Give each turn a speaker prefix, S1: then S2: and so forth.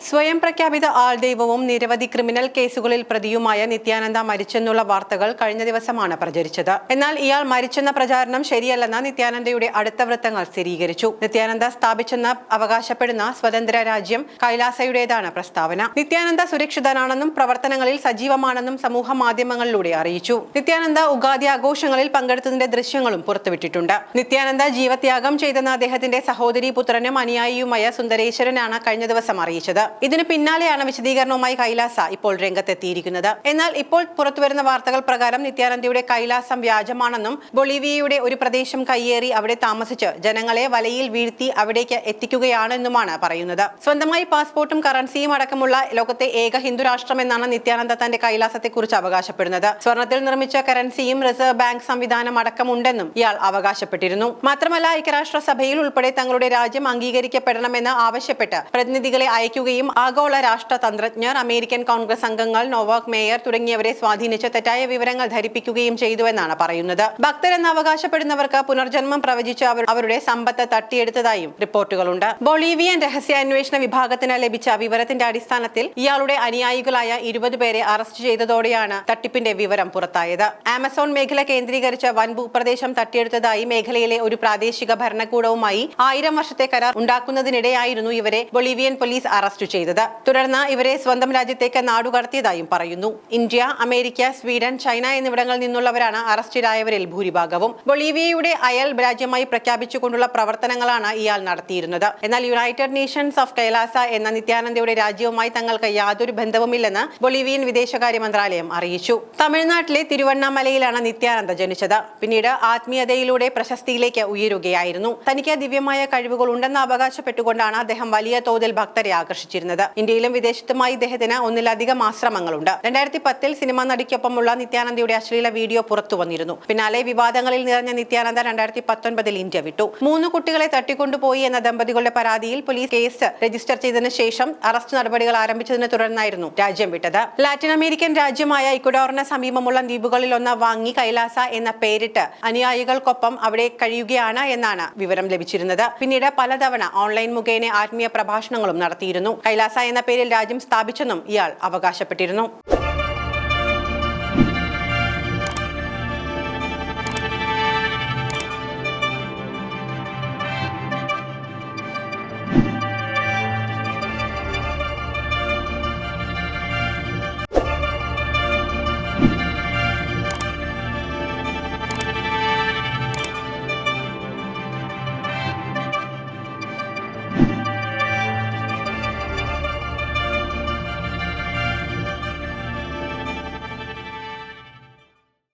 S1: സ്വയം പ്രഖ്യാപിത ആൾദൈവവും നിരവധി ക്രിമിനൽ കേസുകളിൽ പ്രതിയുമായ നിത്യാനന്ദ മരിച്ചെന്നുള്ള വാർത്തകൾ കഴിഞ്ഞ ദിവസമാണ് പ്രചരിച്ചത്. എന്നാൽ ഇയാൾ മരിച്ചെന്ന പ്രചാരണം ശരിയല്ലെന്ന് നിത്യാനന്ദയുടെ അടുത്ത വൃത്തങ്ങൾ സ്ഥിരീകരിച്ചു. നിത്യാനന്ദ സ്ഥാപിച്ചെന്ന് അവകാശപ്പെടുന്ന സ്വതന്ത്ര രാജ്യം കൈലാസയുടേതാണ് പ്രസ്താവന. നിത്യാനന്ദ സുരക്ഷിതനാണെന്നും പ്രവർത്തനങ്ങളിൽ സജീവമാണെന്നും സമൂഹ മാധ്യമങ്ങളിലൂടെ അറിയിച്ചു. നിത്യാനന്ദ ഉഗാദി ആഘോഷങ്ങളിൽ പങ്കെടുത്തതിന്റെ ദൃശ്യങ്ങളും പുറത്തുവിട്ടിട്ടുണ്ട്. നിത്യാനന്ദ ജീവത്യാഗം ചെയ്തെന്ന അദ്ദേഹത്തിന്റെ സഹോദരി പുത്രനും അനുയായിയുമായ സുന്ദരേശ്വരനാണ് കഴിഞ്ഞ ദിവസം അറിയിച്ചത്. ഇതിനു പിന്നാലെയാണ് വിശദീകരണവുമായി കൈലാസ ഇപ്പോൾ രംഗത്തെത്തിയിരിക്കുന്നത്. എന്നാൽ ഇപ്പോൾ പുറത്തുവരുന്ന വാർത്തകൾ പ്രകാരം നിത്യാനന്ദയുടെ കൈലാസം വ്യാജമാണെന്നും ബൊളീവിയയുടെ ഒരു പ്രദേശം കയ്യേറി അവിടെ താമസിച്ച് ജനങ്ങളെ വലയിൽ വീഴ്ത്തി അവിടേക്ക് എത്തിക്കുകയാണെന്നുമാണ് പറയുന്നത്. സ്വന്തമായി പാസ്പോർട്ടും കറൻസിയും അടക്കമുള്ള ലോകത്തെ ഏക ഹിന്ദു രാഷ്ട്രമെന്നാണ് നിത്യാനന്ദ തന്റെ കൈലാസത്തെക്കുറിച്ച് അവകാശപ്പെടുന്നത്. സ്വർണത്തിൽ നിർമ്മിച്ച കറൻസിയും റിസർവ് ബാങ്ക് സംവിധാനം അടക്കമുണ്ടെന്നും ഇയാൾ അവകാശപ്പെട്ടിരുന്നു. മാത്രമല്ല ഐക്യരാഷ്ട്രസഭയിൽ ഉൾപ്പെടെ തങ്ങളുടെ രാജ്യം അംഗീകരിക്കപ്പെടണമെന്ന് ആവശ്യപ്പെട്ട് പ്രതിനിധികളെ അയക്കുകയും ആഗോള രാഷ്ട്രതന്ത്രജ്ഞർ, അമേരിക്കൻ കോൺഗ്രസ് അംഗങ്ങൾ, നോവാക് മേയർ തുടങ്ങിയവരെ സ്വാധീനിച്ച് തെറ്റായ വിവരങ്ങൾ ധരിപ്പിക്കുകയും ചെയ്തുവെന്നാണ് പറയുന്നത്. ഭക്തരെന്ന് അവകാശപ്പെടുന്നവർക്ക് പുനർജന്മം പ്രവചിച്ച് അവരുടെ സമ്പത്ത് തട്ടിയെടുത്തതായും റിപ്പോർട്ടുകളുണ്ട്. ബൊളീവിയൻ രഹസ്യാന്വേഷണ വിഭാഗത്തിന് ലഭിച്ച വിവരത്തിന്റെ അടിസ്ഥാനത്തിൽ ഇയാളുടെ അനുയായികളായ 20 പേരെ അറസ്റ്റ് ചെയ്തതോടെയാണ് തട്ടിപ്പിന്റെ വിവരം പുറത്തായത്. ആമസോൺ മേഖല കേന്ദ്രീകരിച്ച് വൻ ഭൂപ്രദേശം തട്ടിയെടുത്തതായി മേഖലയിലെ ഒരു പ്രാദേശിക ഭരണകൂടവുമായി 1000 വർഷത്തെ കരാർ ഉണ്ടാക്കുന്നതിനിടെയായിരുന്നു ഇവരെ ബൊളീവിയൻ പോലീസ് അറസ്റ്റ് ചെയ്തത്. തുടർന്ന് ഇവരെ സ്വന്തം രാജ്യത്തേക്ക് നാടുകടത്തിയതായും പറയുന്നു. ഇന്ത്യ, അമേരിക്ക, സ്വീഡൻ, ചൈന എന്നിവിടങ്ങളിൽ നിന്നുള്ളവരാണ് അറസ്റ്റിലായവരിൽ ഭൂരിഭാഗവും. ബൊളീവിയയുടെ അയൽ രാജ്യമായി പ്രഖ്യാപിച്ചുകൊണ്ടുള്ള പ്രവർത്തനങ്ങളാണ് ഇയാൾ നടത്തിയിരുന്നത്. എന്നാൽ യുണൈറ്റഡ് നേഷൻസ് ഓഫ് കൈലാസ എന്ന നിത്യാനന്ദയുടെ രാജ്യവുമായി തങ്ങൾക്ക് യാതൊരു ബന്ധവുമില്ലെന്ന് ബൊളീവിയൻ വിദേശകാര്യ മന്ത്രാലയം അറിയിച്ചു. തമിഴ്നാട്ടിലെ തിരുവണ്ണാമലയിലാണ് നിത്യാനന്ദ ജനിച്ചത്. പിന്നീട് ആത്മീയതയിലൂടെ പ്രശസ്തിയിലേക്ക് ഉയരുകയായിരുന്നു. തനിക്ക് ദിവ്യമായ കഴിവുകൾ ഉണ്ടെന്ന് അവകാശപ്പെട്ടുകൊണ്ടാണ് അദ്ദേഹം വലിയ തോതിൽ ഭക്തരെ ആകർഷിച്ചിരുന്നത്. ഇന്ത്യയിലും വിദേശത്തുമായി ഇദ്ദേഹത്തിന് ഒന്നിലധികം ആശ്രമങ്ങളുണ്ട്. 2010 സിനിമാ നടിക്കൊപ്പമുള്ള നിത്യാനന്ദയുടെ അശ്ലീല വീഡിയോ പുറത്തു വന്നിരുന്നു. പിന്നാലെ വിവാദങ്ങളിൽ നിറഞ്ഞ നിത്യാനന്ദ 2019 ഇന്ത്യ വിട്ടു. 3 കുട്ടികളെ തട്ടിക്കൊണ്ടുപോയി എന്ന ദമ്പതികളുടെ പരാതിയിൽ പോലീസ് കേസ് രജിസ്റ്റർ ചെയ്തതിനു ശേഷം അറസ്റ്റ് നടപടികൾ ആരംഭിച്ചതിനെ തുടർന്നായിരുന്നു രാജ്യം വിട്ടത്. ലാറ്റിൻ അമേരിക്കൻ രാജ്യമായ ഇക്വഡോറിന് സമീപമുള്ള ദ്വീപുകളിലൊന്ന് വാങ്ങി കൈലാസ എന്ന പേരിട്ട് അനുയായികൾക്കൊപ്പം അവിടെ കഴിയുകയാണ് എന്നാണ് വിവരം ലഭിച്ചിരുന്നത്. പിന്നീട് പലതവണ ഓൺലൈൻ മുഖേന ആത്മീയ പ്രഭാഷണങ്ങളും നടത്തിയിരുന്നു. കൈലാസ എന്ന പേരിൽ രാജ്യം സ്ഥാപിച്ചെന്നും ഇയാൾ അവകാശപ്പെട്ടിരുന്നു.